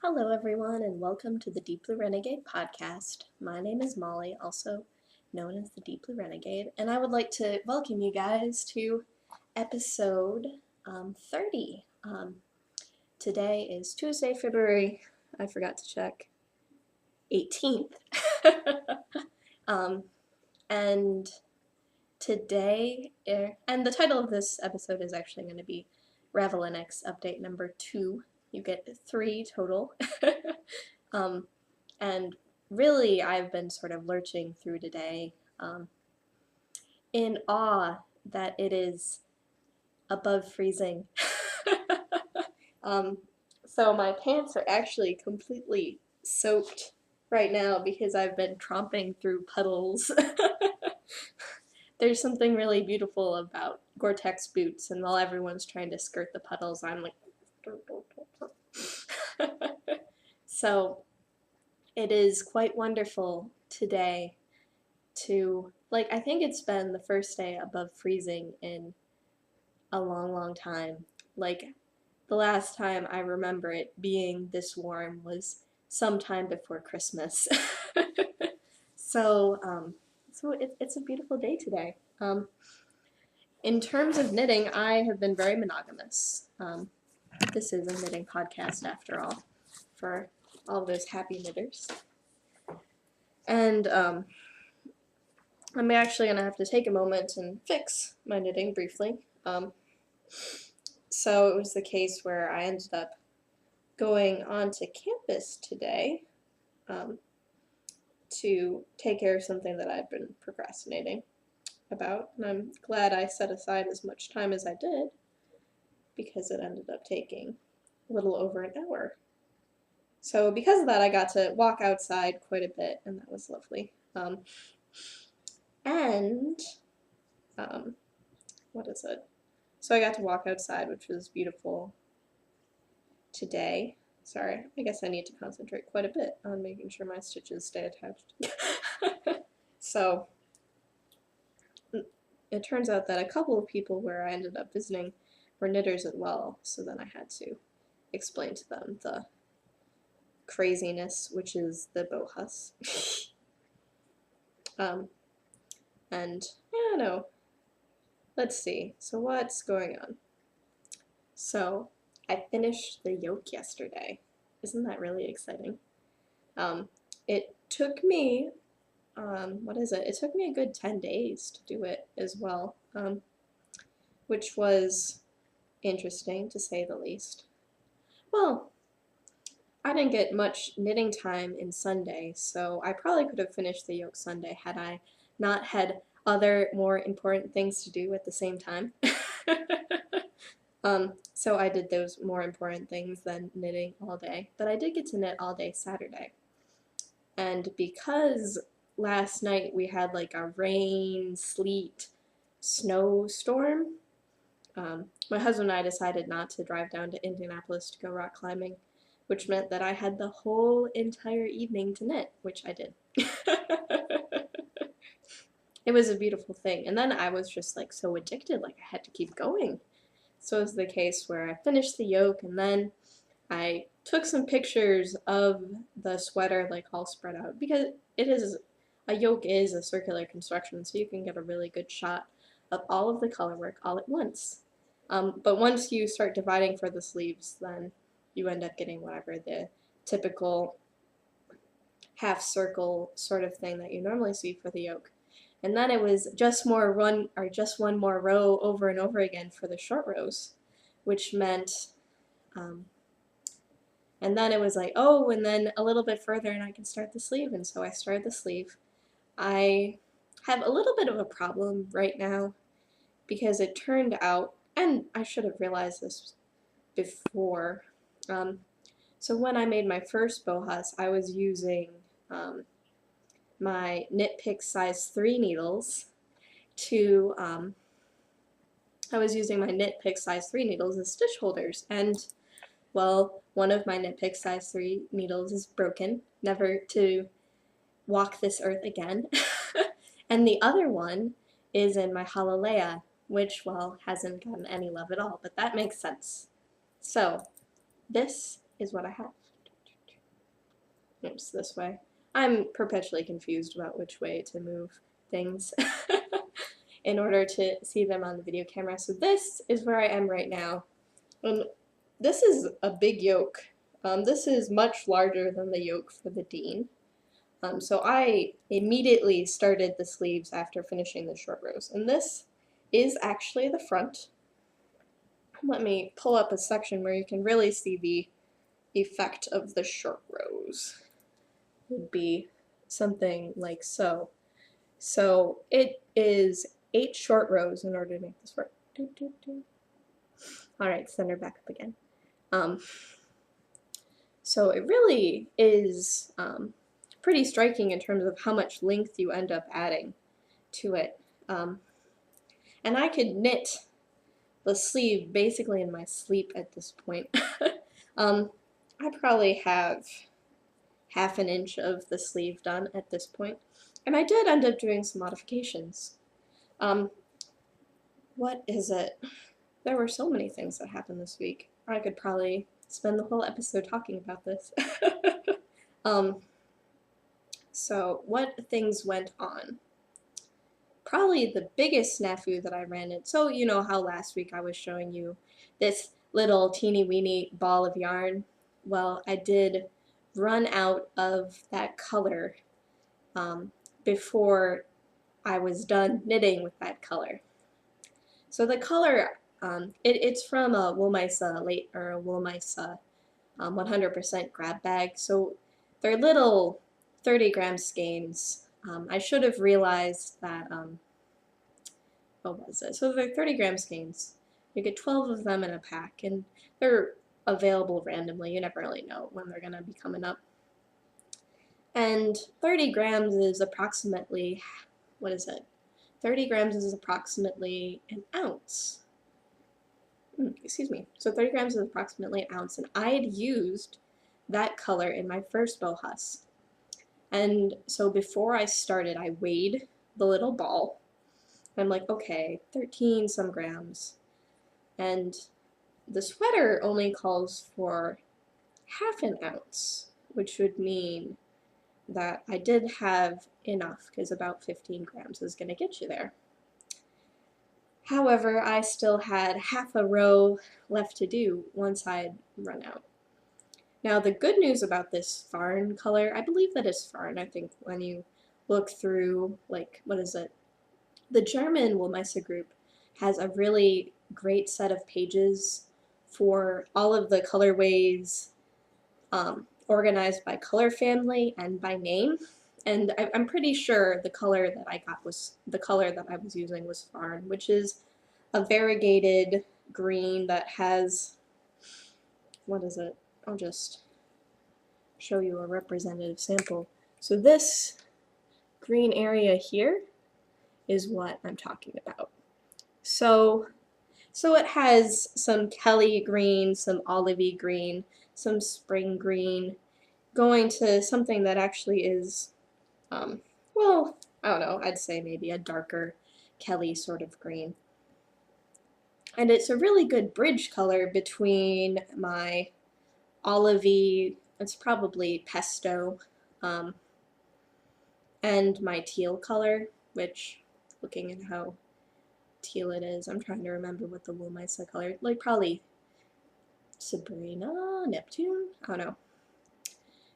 Hello, everyone, and welcome to the Deep Blue Renegade podcast. My name is Molly, also known as the Deep Blue Renegade, and I would like to welcome you guys to episode 30. Today is Tuesday, February, I forgot to check, 18th. And today, and the title of this episode is actually going to be Ravellenics update number 2. You get 3 total. And really, I've been sort of lurching through today in awe that it is above freezing. um, so my pants are actually completely soaked right now because I've been tromping through puddles. There's something really beautiful about Gore-Tex boots, and while everyone's trying to skirt the puddles, I'm like... So it is quite wonderful today to, I think it's been the first day above freezing in a long, long time. The last time I remember it being this warm was sometime before Christmas. So, it's a beautiful day today. In terms of knitting, I have been very monogamous. This is a knitting podcast, after all, for all those happy knitters. And I'm actually going to have to take a moment and fix my knitting briefly. So it was the case where I ended up going onto campus today to take care of something that I've been procrastinating about, and I'm glad I set aside as much time as I did because it ended up taking a little over an hour. So because of that, I got to walk outside quite a bit, and that was lovely. What is it? So I got to walk outside, which was beautiful today. Sorry, I guess I need to concentrate quite a bit on making sure my stitches stay attached. So it turns out that a couple of people where I ended up visiting were knitters as well, so then I had to explain to them the craziness, which is the bohus. And I don't know. Let's see. So what's going on? So I finished the yoke yesterday. Isn't that really exciting? It took me, It took me a good 10 days to do it as well, which was interesting to say the least. Well, I didn't get much knitting time in Sunday, so I probably could have finished the yoke Sunday had I not had other more important things to do at the same time. So I did those more important things than knitting all day, but I did get to knit all day Saturday. And because last night we had like a rain, sleet, snowstorm, my husband and I decided not to drive down to Indianapolis to go rock climbing, which meant that I had the whole entire evening to knit, which I did. It was a beautiful thing. And then I was just like so addicted, like I had to keep going. So it was the case where I finished the yoke and then I took some pictures of the sweater like all spread out because a yoke is a circular construction, so you can get a really good shot of all of the color work all at once. But once you start dividing for the sleeves, then you end up getting whatever the typical half circle sort of thing that you normally see for the yoke. And then it was just one more row over and over again for the short rows, which meant, and then it was like, oh, and then a little bit further and I can start the sleeve, and so I started the sleeve. I have a little bit of a problem right now because it turned out, and I should have realized this before, so when I made my first bohus, I was using my Knit Pick size 3 needles to, I was using my Knit Pick size 3 needles as stitch holders, and, well, one of my Knit Pick size 3 needles is broken, never to walk this earth again, and the other one is in my Himalaya, which, well, hasn't gotten any love at all, but that makes sense. So, this is what I have. Oops, this way. I'm perpetually confused about which way to move things in order to see them on the video camera. So this is where I am right now. And this is a big yoke. This is much larger than the yoke for the Dean. So I immediately started the sleeves after finishing the short rows. And this is actually the front. Let me pull up a section where you can really see the effect of the short rows. Would be something like so. So it is 8 short rows in order to make this work. Alright, center back up again. So it really is pretty striking in terms of how much length you end up adding to it. And I could knit the sleeve basically in my sleep at this point. I probably have half an inch of the sleeve done at this point. And I did end up doing some modifications. What is it? There were so many things that happened this week. I could probably spend the whole episode talking about this. So what things went on? Probably the biggest snafu that I ran into. So you know how last week I was showing you this little teeny weeny ball of yarn? Well, I did run out of that color before I was done knitting with that color. So the color, it's from a Woolmice late or a Woolmice 100% grab bag. So they're little 30-gram skeins. I should have realized that. What was it? So they're 30-gram skeins. You get 12 of them in a pack, and they're available randomly. You never really know when they're gonna be coming up. And 30 grams is approximately, what is it? 30 grams is approximately an ounce. Excuse me. So 30 grams is approximately an ounce, and I had used that color in my first bow husk. And so before I started, I weighed the little ball. I'm like, okay, 13 some grams. And the sweater only calls for half an ounce, which would mean that I did have enough, because about 15 grams is going to get you there. However, I still had half a row left to do once I'd run out. Now, the good news about this Farn color, I believe that is Farn. I think when you look through, like, what is it? The German Woolmice group has a really great set of pages for all of the colorways, organized by color family and by name. And I'm pretty sure the color that I got was, the color that I was using was Farn, which is a variegated green that has, what is it? I'll just show you a representative sample. So this green area here is what I'm talking about. So it has some Kelly green, some olivey green, some spring green, going to something that actually is, well, I don't know, I'd say maybe a darker Kelly sort of green. And it's a really good bridge color between my olivey, it's probably pesto, and my teal color, which, looking at how teal it is, I'm trying to remember what the Woolmice color, like probably Sabrina, Neptune, I don't know.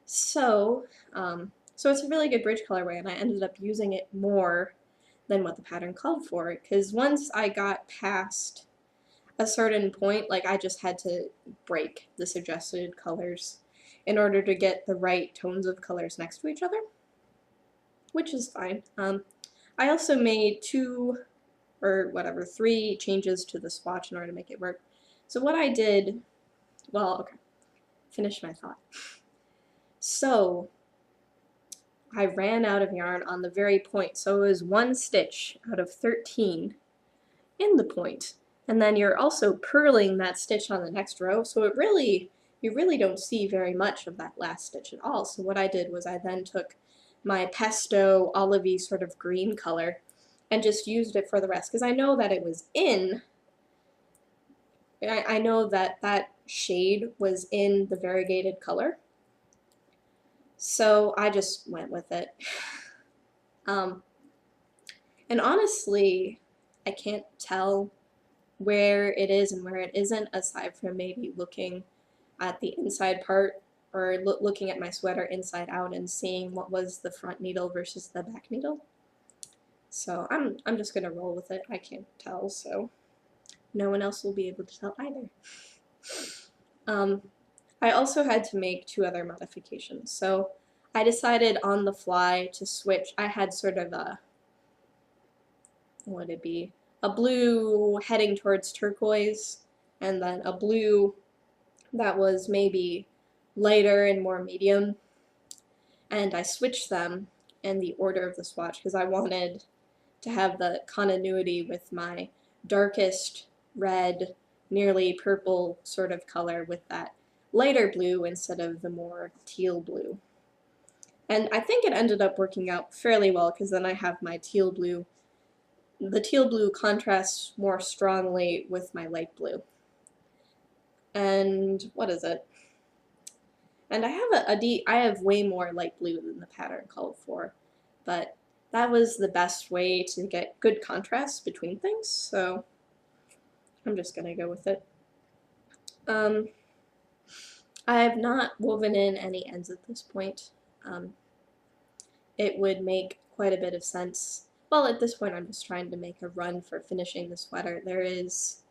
So it's a really good bridge colorway, and I ended up using it more than what the pattern called for, because once I got past a certain point, like I just had to break the suggested colors in order to get the right tones of colors next to each other, which is fine. I also made 3 changes to the swatch in order to make it work. So what I did, well, okay, finish my thought. So I ran out of yarn on the very point, so it was 1 stitch out of 13 in the point. And then you're also purling that stitch on the next row, so you really don't see very much of that last stitch at all. So what I did was I then took my pesto olivey sort of green color and just used it for the rest, because I know that it was in, I know that that shade was in the variegated color. So I just went with it. Um, and honestly, I can't tell where it is and where it isn't, aside from maybe looking at the inside part or looking at my sweater inside out and seeing what was the front needle versus the back needle. So I'm just gonna roll with it. I can't tell, so no one else will be able to tell either. I also had to make two other modifications. So I decided on the fly to switch. I had sort of a, what would it be? A blue heading towards turquoise, and then a blue that was maybe lighter and more medium. And I switched them in the order of the swatch because I wanted to have the continuity with my darkest red, nearly purple sort of color with that lighter blue instead of the more teal blue. And I think it ended up working out fairly well because then I have my teal blue. The teal blue contrasts more strongly with my light blue. And what is it? And I have I have way more light blue than the pattern called for, but that was the best way to get good contrast between things, so I'm just gonna go with it. I have not woven in any ends at this point. It would make quite a bit of sense. Well, at this point I'm just trying to make a run for finishing the sweater. There is,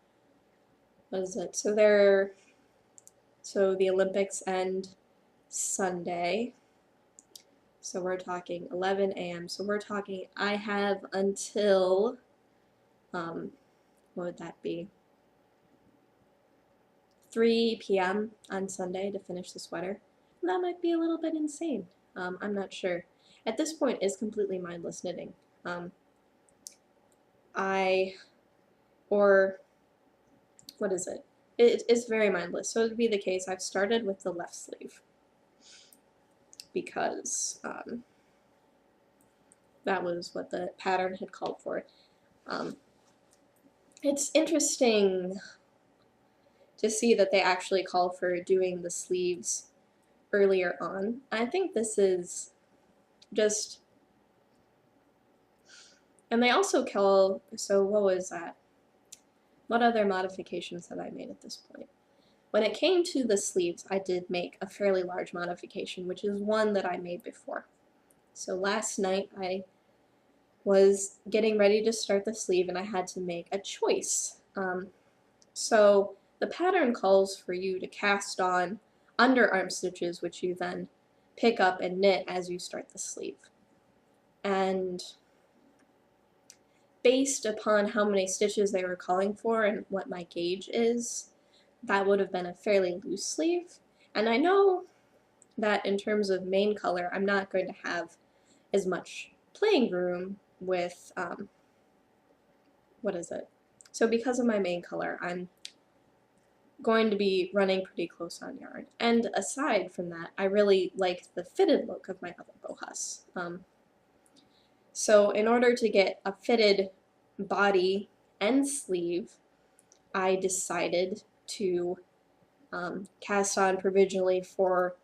what is it? So the Olympics end Sunday. So we're talking 11 a.m. So we're talking, I have until, what would that be? 3 p.m. on Sunday to finish the sweater. And that might be a little bit insane. I'm not sure. At this point, it's completely mindless knitting. What is it? It's very mindless. So it would be the case, I've started with the left sleeve because that was what the pattern had called for. It's interesting to see that they actually call for doing the sleeves earlier on. I think this is just, and they also call, so what was that? What other modifications have I made at this point? When it came to the sleeves, I did make a fairly large modification, which is one that I made before. So last night I was getting ready to start the sleeve and I had to make a choice. So the pattern calls for you to cast on underarm stitches, which you then pick up and knit as you start the sleeve. And based upon how many stitches they were calling for and what my gauge is, that would have been a fairly loose sleeve. And I know that in terms of main color, I'm not going to have as much playing room with, what is it? So because of my main color, I'm going to be running pretty close on yarn. And aside from that, I really liked the fitted look of my other bohas. So in order to get a fitted body and sleeve, I decided to cast on provisionally for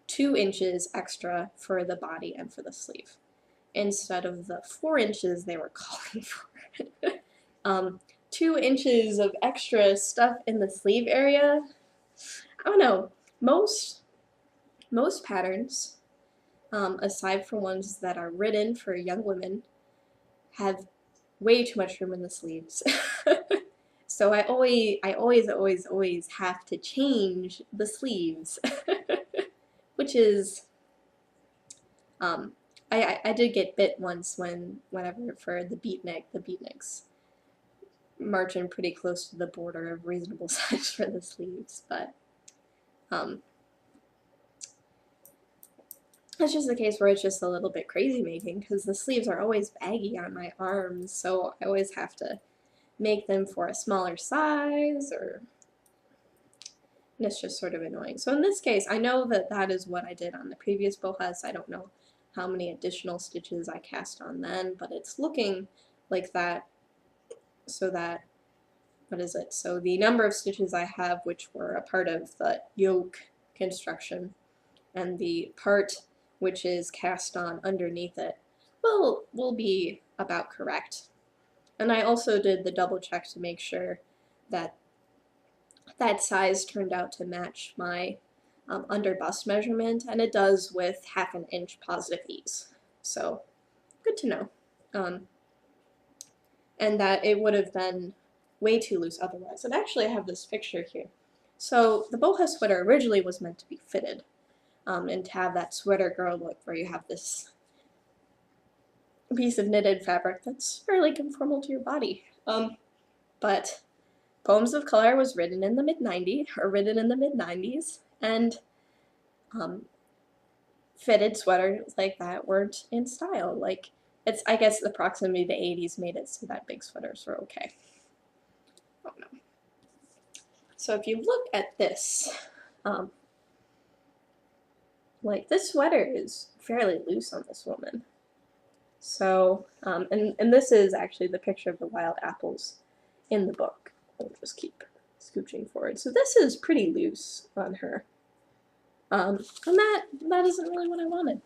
2 inches extra for the body and for the sleeve, instead of the 4 inches they were calling for. 2 inches of extra stuff in the sleeve area. I don't know. Most patterns, aside from ones that are written for young women, have way too much room in the sleeves. So I always have to change the sleeves, which is, I did get bit once whenever for the beatniks marching pretty close to the border of reasonable size for the sleeves, but it's just the case where it's just a little bit crazy making because the sleeves are always baggy on my arms, so I always have to make them for a smaller size, and it's just sort of annoying. So in this case, I know that that is what I did on the previous bohas. I don't know how many additional stitches I cast on then, but it's looking like that, so that, what is it? So the number of stitches I have, which were a part of the yoke construction, and the part which is cast on underneath it will be about correct. And I also did the double check to make sure that that size turned out to match my under bust measurement, and it does with 1/2 inch positive ease. So good to know. And that it would have been way too loose otherwise. And actually I have this picture here. So the boho sweater originally was meant to be fitted and to have that sweater girl look where you have this piece of knitted fabric that's fairly conformal to your body. But Poems of Color was written in the mid-90s, and fitted sweaters like that weren't in style. Like, it's, I guess the proximity to the 80s made it so that big sweaters were okay. Oh no. So if you look at this, like, this sweater is fairly loose on this woman. So, and this is actually the picture of the wild apples in the book. I'll just keep scooching forward. So this is pretty loose on her. And that isn't really what I wanted.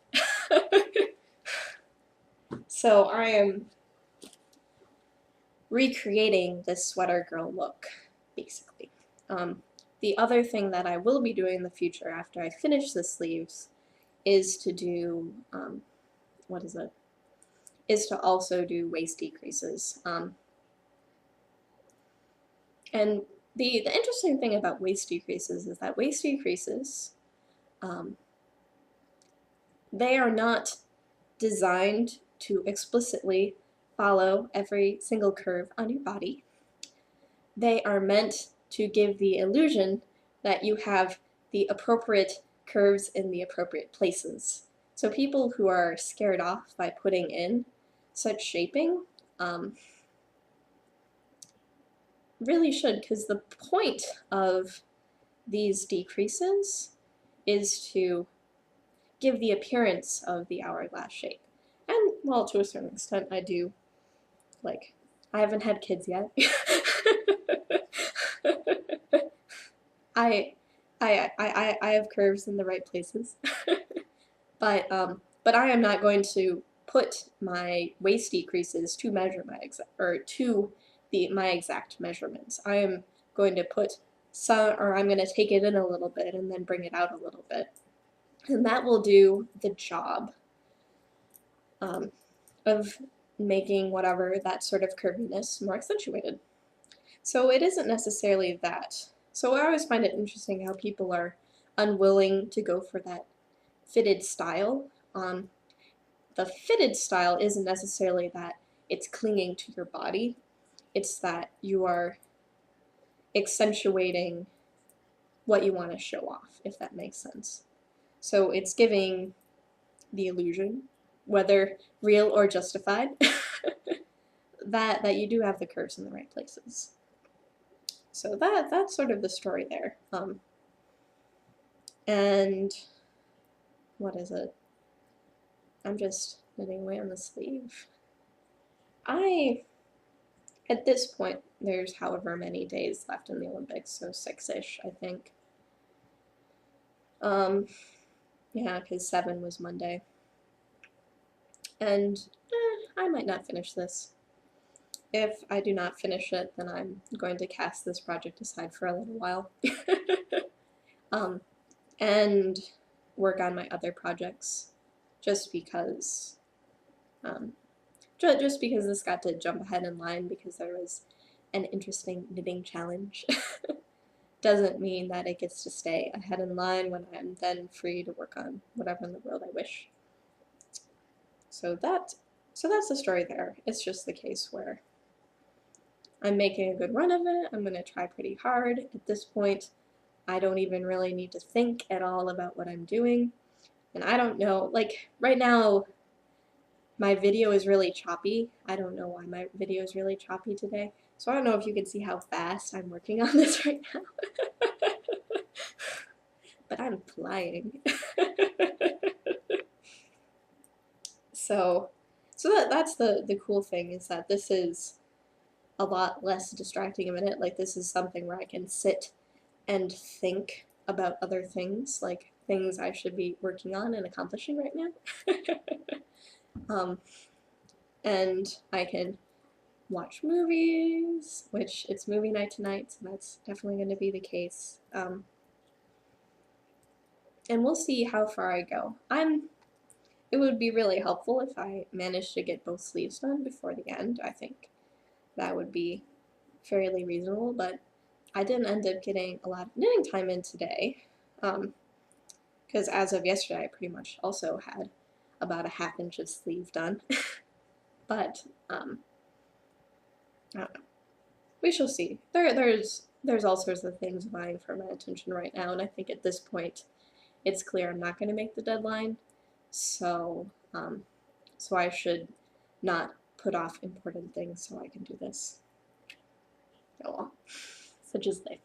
So I am recreating this sweater girl look, basically. The other thing that I will be doing in the future after I finish the sleeves is to do, is to also do waist decreases. And the interesting thing about waist decreases is that waist decreases, they are not designed to explicitly follow every single curve on your body. They are meant to give the illusion that you have the appropriate curves in the appropriate places. So people who are scared off by putting in such shaping really should, because the point of these decreases is to give the appearance of the hourglass shape. And, well, to a certain extent, I do, like, I haven't had kids yet. I have curves in the right places. But I am not going to put my waist decreases to measure my my exact measurements. I am going to put I'm going to take it in a little bit and then bring it out a little bit. And that will do the job of making whatever that sort of curviness more accentuated. So it isn't necessarily that. So I always find it interesting how people are unwilling to go for that fitted style. The fitted style isn't necessarily that it's clinging to your body. It's that you are accentuating what you want to show off, if that makes sense. So it's giving the illusion, whether real or justified, that you do have the curves in the right places. So that's sort of the story there. And what is it? I'm just knitting away on the sleeve. At this point, there's however many days left in the Olympics, so 6-ish, I think. Yeah, because 7 was Monday. And I might not finish this. If I do not finish it, then I'm going to cast this project aside for a little while. And work on my other projects, just because this got to jump ahead in line because there was an interesting knitting challenge. Doesn't mean that it gets to stay ahead in line when I'm then free to work on whatever in the world I wish. So that's the story there. It's just the case where I'm making a good run of it. I'm going to try pretty hard. At this point, I don't even really need to think at all about what I'm doing. And I don't know, like, right now, my video is really choppy. I don't know why my video is really choppy today. So I don't know if you can see how fast I'm working on this right now. But I'm flying. So that's the cool thing, is that this is a lot less distracting a minute. Like, this is something where I can sit and think about other things, like things I should be working on and accomplishing right now. And I can watch movies, which it's movie night tonight, so that's definitely going to be the case. And we'll see how far I go. It would be really helpful if I managed to get both sleeves done before the end. I think that would be fairly reasonable, but I didn't end up getting a lot of knitting time in today, because as of yesterday I pretty much also had about a ½ inch of sleeve done. But I don't know. We shall see. There's all sorts of things vying for my attention right now, and I think at this point it's clear I'm not going to make the deadline, so so I should not put off important things so I can do this. Oh well, such is life.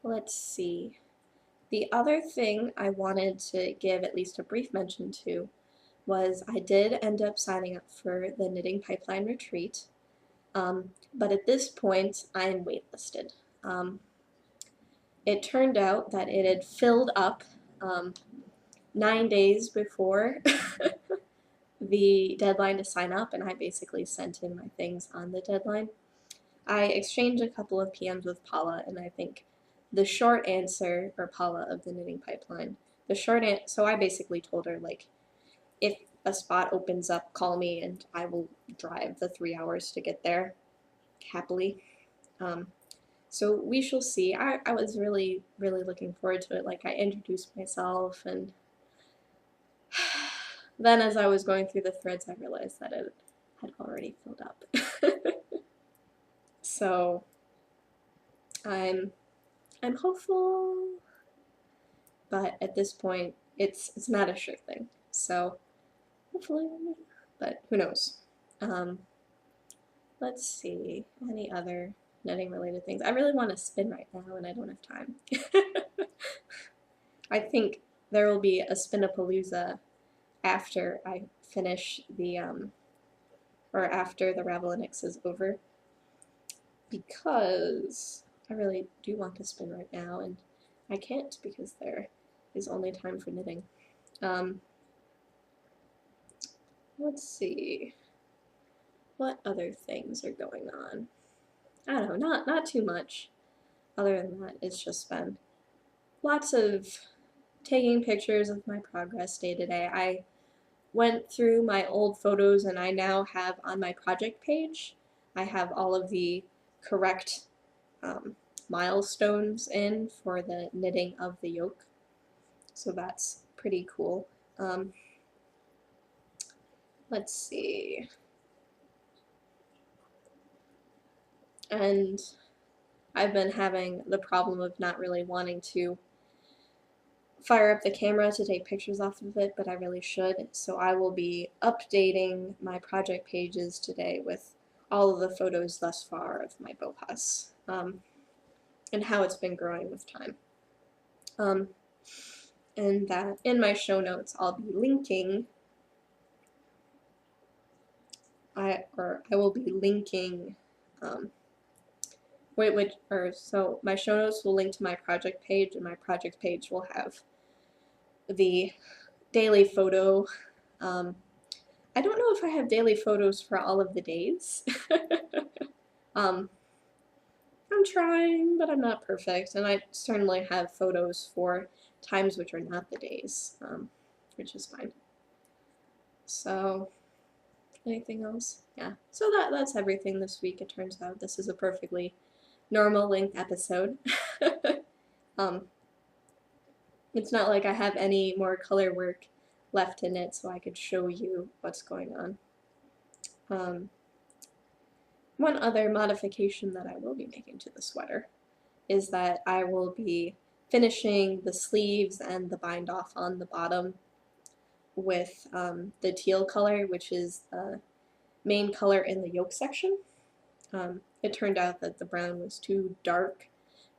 Let's see. The other thing I wanted to give at least a brief mention to was I did end up signing up for the Knitting Pipeline Retreat, but at this point I'm waitlisted. It turned out that it had filled up 9 days before the deadline to sign up, and I basically sent in my things on the deadline. I exchanged a couple of PMs with Paula, and I think the short answer, or Paula of the Knitting Pipeline, so I basically told her, like, if a spot opens up, call me and I will drive the 3 hours to get there, happily. So we shall see. I was really, really looking forward to it. Like, I introduced myself, and then as I was going through the threads, I realized that it had already filled up. So I'm hopeful, but at this point, it's not a sure thing. So hopefully, but who knows? Let's see, any other knitting related things. I really want to spin right now and I don't have time. I think there will be a Spinapalooza after I finish the or after the Ravellenics is over, because I really do want to spin right now and I can't because there is only time for knitting. Let's see, what other things are going on? I don't know, not too much. Other than that, it's just been lots of taking pictures of my progress day to day. I went through my old photos and I now have on my project page, I have all of the correct milestones in for the knitting of the yoke. So that's pretty cool. Let's see. And I've been having the problem of not really wanting to fire up the camera to take pictures off of it, but I really should. So I will be updating my project pages today with all of the photos thus far of my Bopas, and how it's been growing with time. And that in my show notes I'll be linking, I will be linking, so my show notes will link to my project page, and my project page will have the daily photo. I don't know if I have daily photos for all of the days. I'm trying, but I'm not perfect, and I certainly have photos for times which are not the days, which is fine. So, anything else? Yeah. So that's everything this week. It turns out this is a perfectly normal length episode. It's not like I have any more color work left in it, so I could show you what's going on. One other modification that I will be making to the sweater is that I will be finishing the sleeves and the bind off on the bottom with the teal color, which is the main color in the yoke section. It turned out that the brown was too dark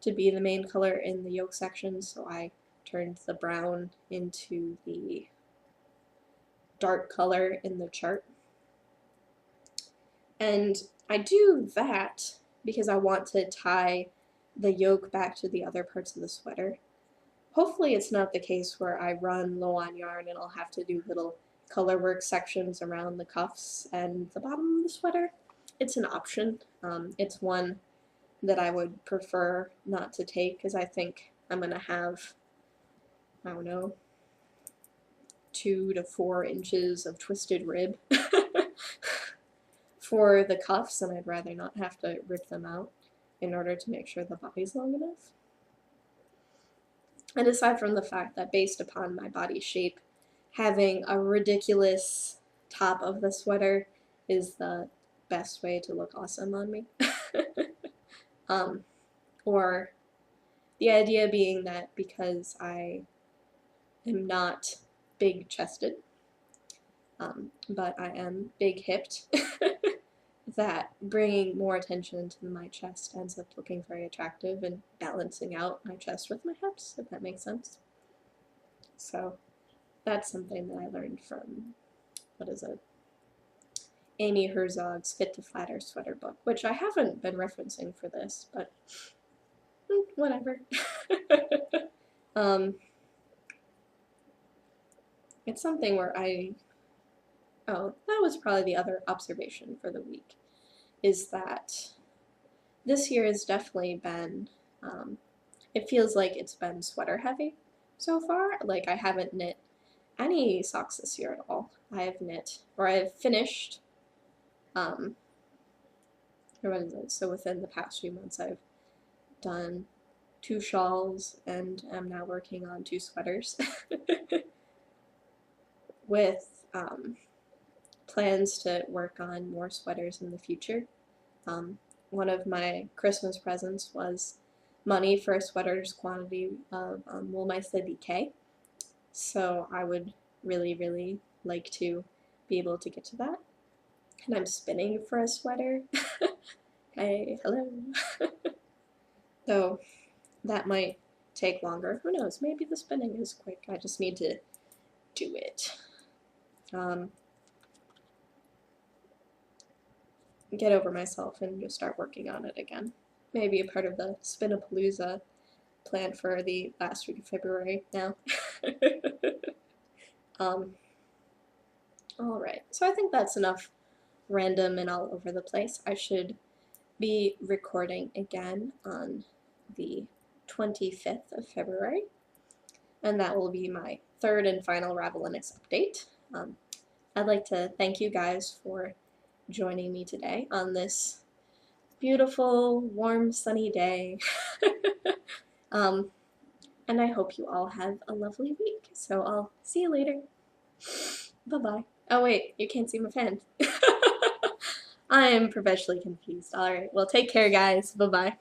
to be the main color in the yoke section, so I turned the brown into the dark color in the chart. And I do that because I want to tie the yoke back to the other parts of the sweater. Hopefully it's not the case where I run low on yarn and I'll have to do little color work sections around the cuffs and the bottom of the sweater. It's an option. It's one that I would prefer not to take because I think I'm going to have, I don't know, 2 to 4 inches of twisted rib for the cuffs, and I'd rather not have to rip them out in order to make sure the body's long enough. And aside from the fact that based upon my body shape, having a ridiculous top of the sweater is the best way to look awesome on me. Or the idea being that because I am not big chested, but I am big hipped, that bringing more attention to my chest ends up looking very attractive and balancing out my chest with my hips, if that makes sense. So that's something that I learned from, what is it? Amy Herzog's Fit to Flatter sweater book, which I haven't been referencing for this, but whatever. It's something where oh, that was probably the other observation for the week, is that this year has definitely been, it feels like it's been sweater heavy so far. Like I haven't knit any socks this year at all. I have knit, or I've finished, or what is it? So within the past few months I've done 2 shawls and am now working on 2 sweaters with plans to work on more sweaters in the future. One of my Christmas presents was money for a sweater's quantity of Woolmeisle DK, so I would really, really like to be able to get to that. And I'm spinning for a sweater. Hey, hello. So that might take longer. Who knows? Maybe the spinning is quick. I just need to do it. Get over myself and just start working on it again. Maybe a part of the Spinapalooza planned for the last week of February now. Alright, so I think that's enough random and all over the place. I should be recording again on the 25th of February, and that will be my 3rd and final Ravellenics update. I'd like to thank you guys for joining me today on this beautiful, warm, sunny day. And I hope you all have a lovely week. So I'll see you later. Bye-bye. Oh wait, you can't see my fan. I am perpetually confused. Alright, well take care guys. Bye-bye.